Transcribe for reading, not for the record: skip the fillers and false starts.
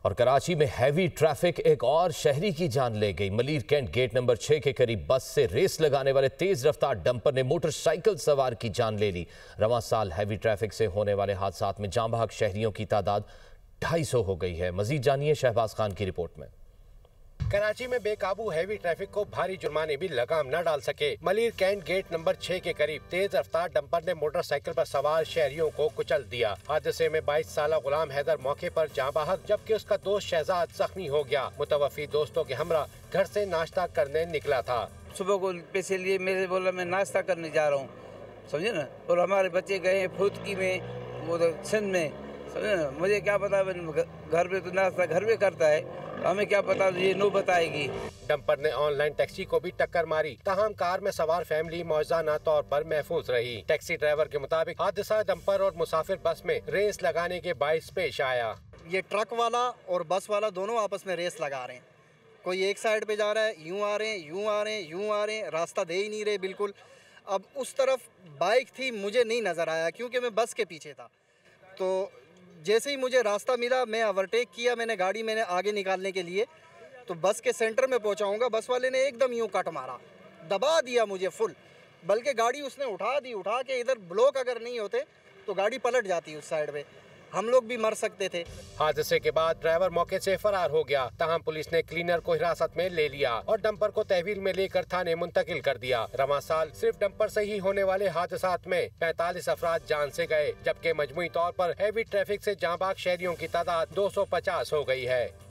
और कराची में heavy traffic एक और शहरी की जान ले गई। मलीर कैंट गेट नंबर 6 के करीब बस से रेस लगाने वाले तेज रफ्तार डंपर ने मोटरसाइकिल सवार की जान ले ली। रवां साल हैवी ट्रैफिक से होने वाले हादसात में जाँ बहक शहरियों की तादाद 250 हो गई है। मजीद जानिए शहबाज खान की रिपोर्ट में। कराची में बेकाबू हैवी ट्रैफिक को भारी जुर्माने भी लगाम न डाल सके। मलीर कैंट गेट नंबर 6 के करीब तेज रफ्तार डंपर ने मोटरसाइकिल पर सवार शहरियों को कुचल दिया। हादसे में 22 साला गुलाम हैदर मौके पर जाँ बहक, जबकि उसका दोस्त शहजाद जख्मी हो गया। मुतवफ़ी दोस्तों के हमरा घर से नाश्ता करने निकला था। सुबह को पैसे लिए, मेरे बोला मैं नाश्ता करने जा रहा हूँ, समझे ना। और हमारे बच्चे गए हैं फुदकी में, वो तो सिंध में, समझे ना। मुझे क्या पता, घर पे तो नाश्ता घर में करता है, हमें क्या पता ये नो बताएगी। डंपर ने ऑनलाइन टैक्सी को भी टक्कर मारी। तमाम कार में सवार फैमिली मौजाना तौर पर महफूज रही। टैक्सी ड्राइवर के मुताबिक हादसा डंपर और मुसाफिर बस में रेस लगाने के बाइस पेश आया। ये ट्रक वाला और बस वाला दोनों आपस में रेस लगा रहे हैं। कोई एक साइड पे जा रहा है, यूं आ रहे हैं, यूं आ रहे हैं, यूं आ रहे हैं, रास्ता दे ही नहीं रहे बिल्कुल। अब उस तरफ बाइक थी, मुझे नहीं नज़र आया क्योंकि मैं बस के पीछे था। तो जैसे ही मुझे रास्ता मिला, मैं ओवरटेक किया, मैंने आगे निकालने के लिए, तो बस के सेंटर में पहुंचाऊंगा, बस वाले ने एकदम यूं कट मारा, दबा दिया मुझे फुल। बल्कि गाड़ी उसने उठा के इधर ब्लॉक अगर नहीं होते तो गाड़ी पलट जाती उस साइड पे, हम लोग भी मर सकते थे। हादसे के बाद ड्राइवर मौके से फरार हो गया। तहम पुलिस ने क्लीनर को हिरासत में ले लिया और डंपर को तहवील में लेकर थाने मुंतकिल कर दिया। रवां साल सिर्फ डंपर से ही होने वाले हादसात में 45 अफराद जान से गए, जबकि मजमूई तौर पर हैवी ट्रैफिक से जाँ बहक शहरियों की तादाद 250 हो गई है।